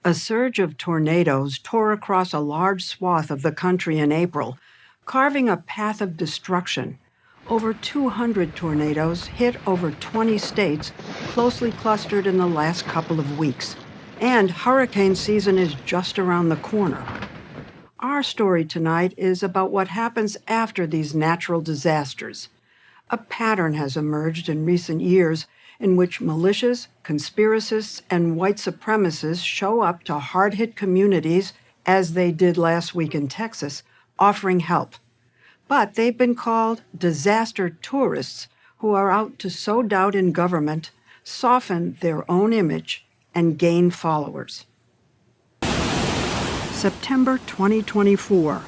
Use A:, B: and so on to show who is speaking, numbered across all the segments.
A: A surge of tornadoes tore across a large swath of the country in April, carving a path of destruction. Over 200 tornadoes hit over 20 states, closely clustered in the last couple of weeks. And hurricane season is just around the corner. Our story tonight is about what happens after these natural disasters. A pattern has emerged in recent years in which militias, conspiracists, and white supremacists show up to hard-hit communities, as they did last week in Texas, offering help. But they've been called disaster tourists who are out to sow doubt in government, soften their own image, and gain followers. September 2024,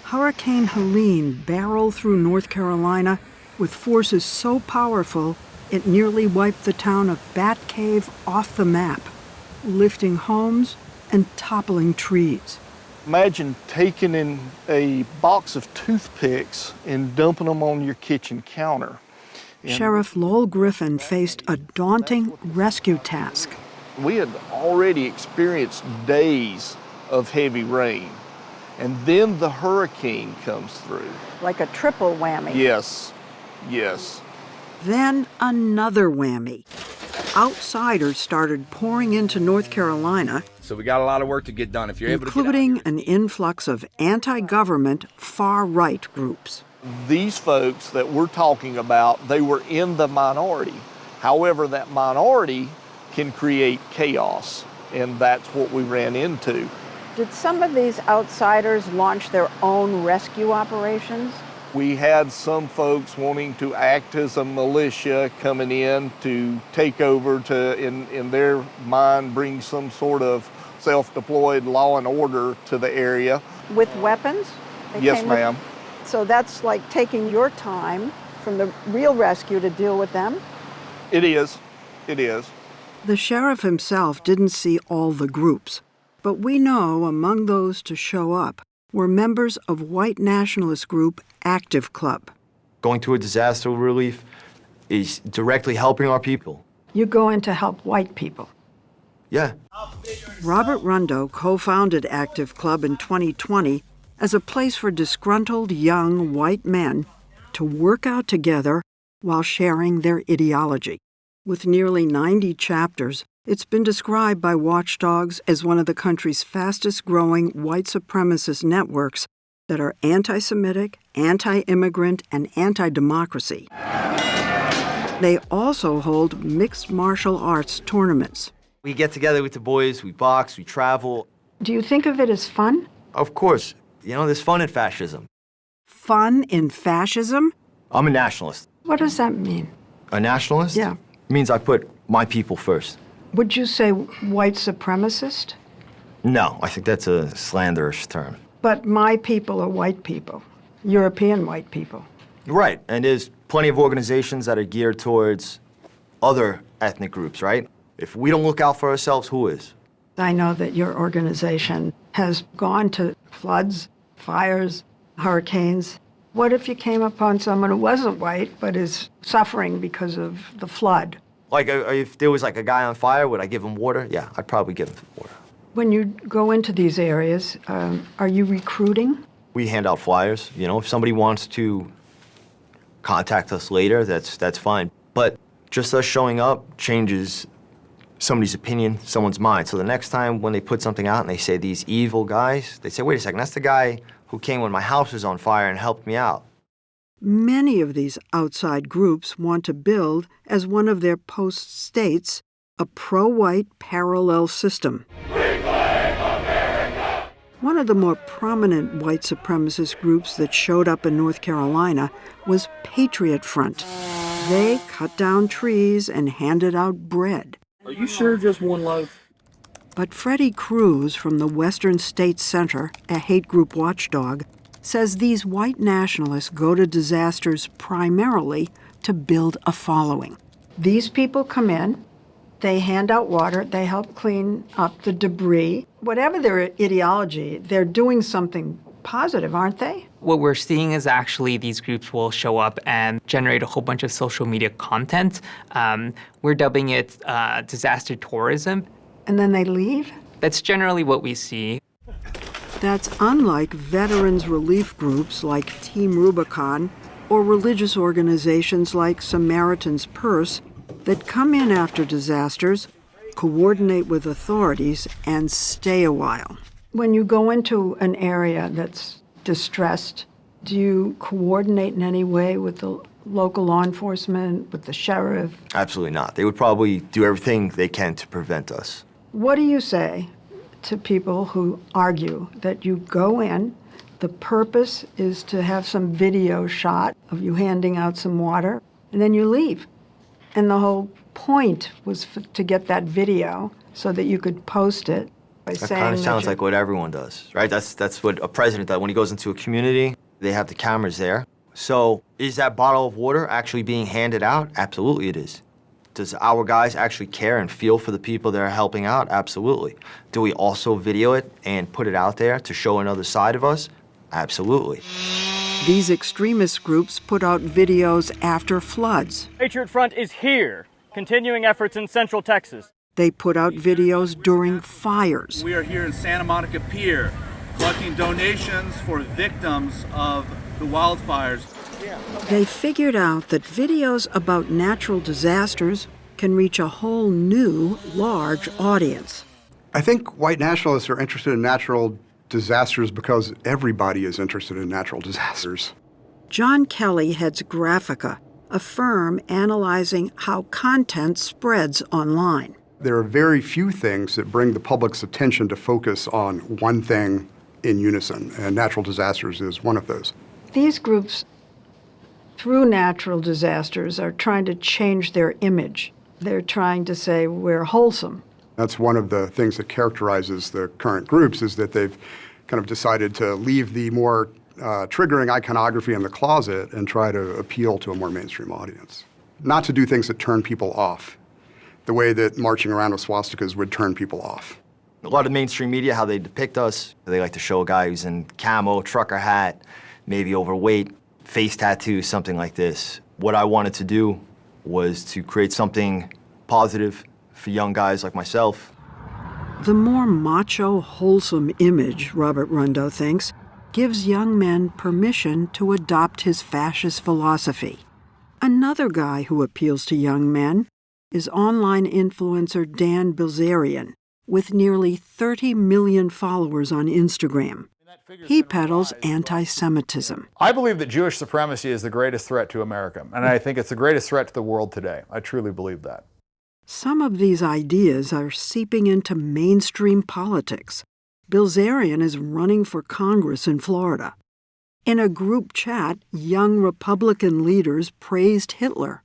A: Hurricane Helene barreled through North Carolina with forces so powerful it nearly wiped the town of Bat Cave off the map, lifting homes and toppling trees.
B: Imagine taking in a box of toothpicks and dumping them on your kitchen counter.
A: Sheriff Lowell Griffin faced a daunting rescue task.
B: We had already experienced days of heavy rain, and then the hurricane comes through.
A: Like a triple whammy.
B: Yes, yes.
A: Then another whammy. Outsiders started pouring into North Carolina,
C: so we got a lot of work to get done. If you're able to
A: including an influx of anti-government far-right groups.
B: These folks that we're talking about, they were in the minority. However, that minority can create chaos, and that's what we ran into.
A: Did some of these outsiders launch their own rescue operations?
B: We had some folks wanting to act as a militia coming in to take over to, in their mind, bring some sort of self-deployed law and order to the area.
A: With weapons?
B: Yes, ma'am.
A: So that's like taking your time from the real rescue to deal with them?
B: It is. It is.
A: The sheriff himself didn't see all the groups, but we know among those to show up were members of white nationalist group Active Club.
D: Going to a disaster relief is directly helping our people.
A: You go in to help white people?
D: Yeah.
A: Robert Rundo co-founded Active Club in 2020 as a place for disgruntled young white men to work out together while sharing their ideology. With nearly 90 chapters, it's been described by watchdogs as one of the country's fastest-growing white supremacist networks that are anti-Semitic, anti-immigrant, and anti-democracy. They also hold mixed martial arts tournaments.
D: We get together with the boys, we box, we travel.
A: Do you think of it as fun?
D: Of course. You know, there's fun in fascism.
A: Fun in fascism?
D: I'm a nationalist.
A: What does that mean?
D: A nationalist?
A: Yeah.
D: It means I put my people first.
A: Would you say white supremacist?
D: No, I think that's a slanderous term.
A: But my people are white people, European white people.
D: Right, and there's plenty of organizations that are geared towards other ethnic groups, right? If we don't look out for ourselves, who is?
A: I know that your organization has gone to floods, fires, hurricanes. What if you came upon someone who wasn't white but is suffering because of the flood?
D: Like, if there was like a guy on fire, would I give him water? Yeah, I'd probably give him water.
A: When you go into these areas, are you recruiting?
D: We hand out flyers. You know, if somebody wants to contact us later, that's fine. But just us showing up changes somebody's opinion, someone's mind. So the next time when they put something out and they say these evil guys, they say, wait a second, that's the guy who came when my house was on fire and helped me out.
A: Many of these outside groups want to build, as one of their posts states, a pro-white parallel system. One of the more prominent white supremacist groups that showed up in North Carolina was Patriot Front. They cut down trees and handed out bread.
E: Are you sure just one loaf?
A: But Freddie Cruz from the Western States Center, a hate group watchdog, says these white nationalists go to disasters primarily to build a following. These people come in, they hand out water, they help clean up the debris. Whatever their ideology, they're doing something positive, aren't they?
F: What we're seeing is actually these groups will show up and generate a whole bunch of social media content. We're dubbing it disaster tourism.
A: And then they leave?
F: That's generally what we see.
A: That's unlike veterans relief groups like Team Rubicon or religious organizations like Samaritan's Purse that come in after disasters, coordinate with authorities, and stay a while. When you go into an area that's distressed, do you coordinate in any way with the local law enforcement, with the sheriff?
D: Absolutely not. They would probably do everything they can to prevent us.
A: What do you say to people who argue that you go in, the purpose is to have some video shot of you handing out some water, and then you leave? And the whole point was to get that video so that you could post it by
D: That
A: saying
D: kind of sounds like what everyone does, right? That's what a president does. When he goes into a community, they have the cameras there. So is that bottle of water actually being handed out? Absolutely it is. Does our guys actually care and feel for the people they're helping out? Absolutely. Do we also video it and put it out there to show another side of us? Absolutely.
A: These extremist groups put out videos after floods.
G: Patriot Front is here, continuing efforts in Central Texas.
A: They put out videos during fires.
H: We are here in Santa Monica Pier collecting donations for victims of the wildfires.
A: They figured out that videos about natural disasters can reach a whole new, large audience.
I: I think white nationalists are interested in natural disasters because everybody is interested in natural disasters.
A: John Kelly heads Graphica, a firm analyzing how content spreads online.
I: There are very few things that bring the public's attention to focus on one thing in unison, and natural disasters is one of those.
A: These groups, through natural disasters, are trying to change their image. They're trying to say we're wholesome.
I: That's one of the things that characterizes the current groups, is that they've kind of decided to leave the more triggering iconography in the closet and try to appeal to a more mainstream audience. Not to do things that turn people off, the way that marching around with swastikas would turn people off.
D: A lot of mainstream media, how they depict us, they like to show a guy who's in camo, trucker hat, maybe overweight, face tattoos, something like this. What I wanted to do was to create something positive for young guys like myself.
A: The more macho, wholesome image, Robert Rundo thinks, gives young men permission to adopt his fascist philosophy. Another guy who appeals to young men is online influencer Dan Bilzerian, with nearly 30 million followers on Instagram. He peddles anti-Semitism.
J: I believe that Jewish supremacy is the greatest threat to America, and I think it's the greatest threat to the world today. I truly believe that.
A: Some of these ideas are seeping into mainstream politics. Bilzerian is running for Congress in Florida. In a group chat, young Republican leaders praised Hitler.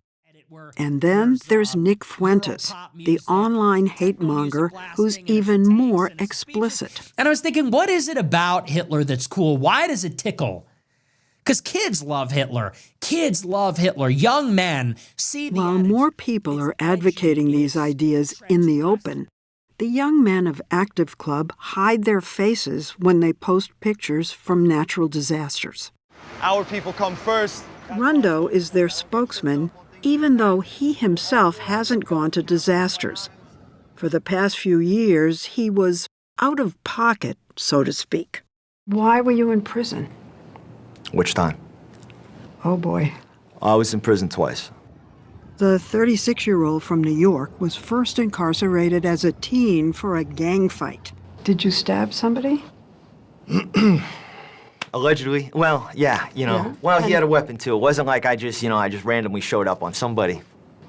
A: And then there's Nick Fuentes, the online hate monger who's even more explicit.
K: And I was thinking, what is it about Hitler that's cool? Why does it tickle? Because kids love Hitler. Kids love Hitler. Young men see the...
A: While more people are advocating these ideas in the open, the young men of Active Club hide their faces when they post pictures from natural disasters.
L: Our people come first.
A: Rundo is their spokesman, even though he himself hasn't gone to disasters. For the past few years, he was out of pocket, so to speak. Why were you in prison?
D: Which time?
A: Oh, boy.
D: I was in prison twice.
A: The 36-year-old from New York was first incarcerated as a teen for a gang fight. Did you stab somebody?
D: Allegedly. Well, yeah,
A: Yeah.
D: Well, he had a weapon, too. It wasn't like I just randomly showed up on somebody.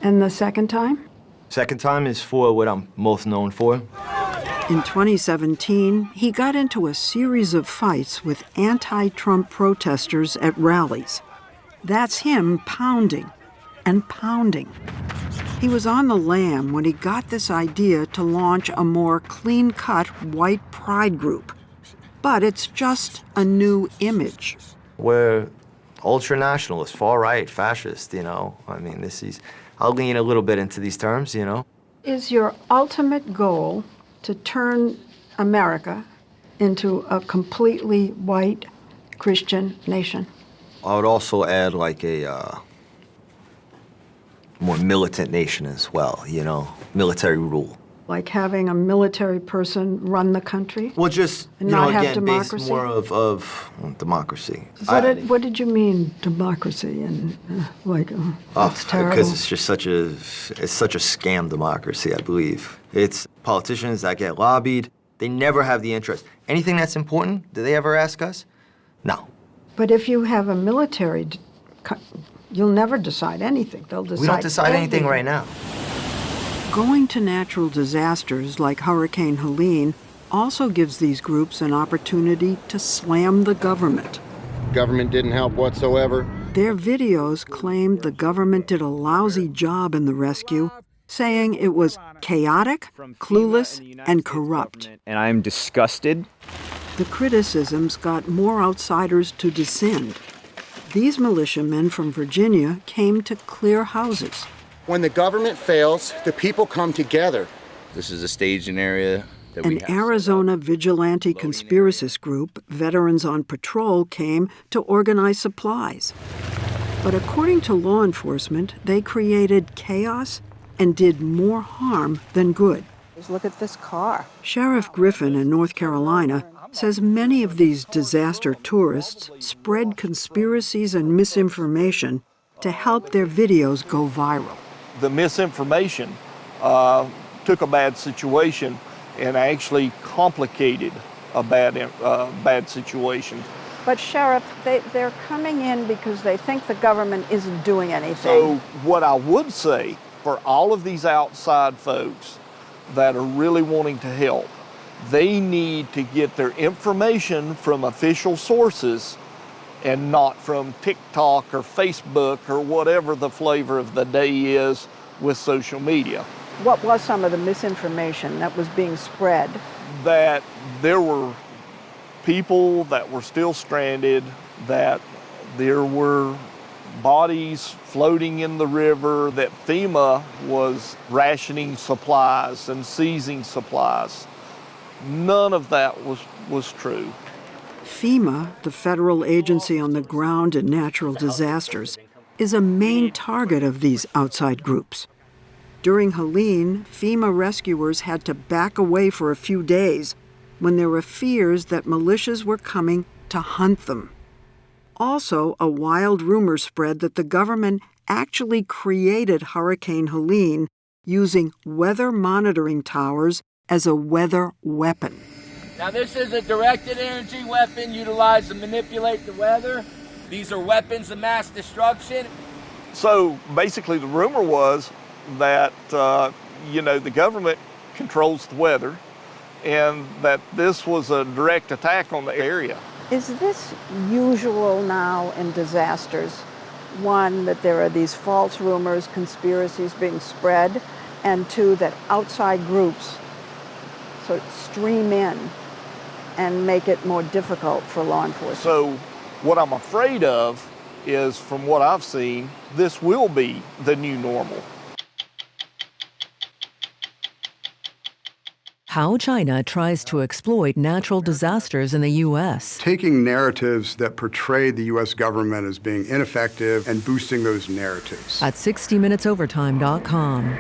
A: And the second time?
D: Second time is for what I'm most known for.
A: In 2017, he got into a series of fights with anti-Trump protesters at rallies. That's him pounding and pounding. He was on the lam when he got this idea to launch a more clean-cut white pride group. But it's just a new image.
D: We're ultra-nationalist, far-right, fascist, I'll lean a little bit into these terms,
A: Is your ultimate goal to turn America into a completely white Christian nation?
D: I would also add like a more militant nation as well, military rule.
A: Like having a military person run the country?
D: Well, just,
A: And
D: you know,
A: not have
D: again, based
A: democracy?
D: more of democracy.
A: What did you mean, democracy? And that's terrible.
D: Because it's just such a scam democracy, I believe. It's politicians that get lobbied. They never have the interest. Anything that's important, do they ever ask us? No.
A: But if you have a military, you'll never decide anything. They'll decide
D: We don't decide anything
A: everything.
D: right now.
A: Going to natural disasters like Hurricane Helene also gives these groups an opportunity to slam the government.
M: Government didn't help whatsoever.
A: Their videos claimed the government did a lousy job in the rescue, saying it was chaotic, clueless, and corrupt.
N: And I'm disgusted.
A: The criticisms got more outsiders to descend. These militiamen from Virginia came to clear houses.
M: When the government fails, the people come together.
C: This is a staging area that we
A: An
C: have.
A: Arizona vigilante conspiracist group, Veterans on Patrol, came to organize supplies. But according to law enforcement, they created chaos and did more harm than good.
O: Look at this car.
A: Sheriff Griffin in North Carolina says many of these disaster tourists spread conspiracies and misinformation to help their videos go viral.
B: The misinformation took a bad situation and actually complicated a bad situation.
O: But Sheriff, they're coming in because they think the government isn't doing anything.
B: So what I would say for all of these outside folks that are really wanting to help, they need to get their information from official sources and not from TikTok or Facebook or whatever the flavor of the day is with social media.
O: What was some of the misinformation that was being spread?
B: That there were people that were still stranded, that there were bodies floating in the river, that FEMA was rationing supplies and seizing supplies. None of that was true.
A: FEMA, the federal agency on the ground in natural disasters, is a main target of these outside groups. During Helene, FEMA rescuers had to back away for a few days when there were fears that militias were coming to hunt them. Also, a wild rumor spread that the government actually created Hurricane Helene using weather monitoring towers as a weather weapon.
P: Now, this is a directed energy weapon utilized to manipulate the weather. These are weapons of mass destruction.
B: So basically the rumor was that, the government controls the weather and that this was a direct attack on the area.
O: Is this usual now in disasters? One, that there are these false rumors, conspiracies being spread, and two, that outside groups sort of stream in and make it more difficult for law enforcement.
B: So what I'm afraid of is, from what I've seen, this will be the new normal.
Q: How China tries to exploit natural disasters in the U.S.
I: Taking narratives that portray the U.S. government as being ineffective and boosting those narratives.
Q: At 60minutesovertime.com.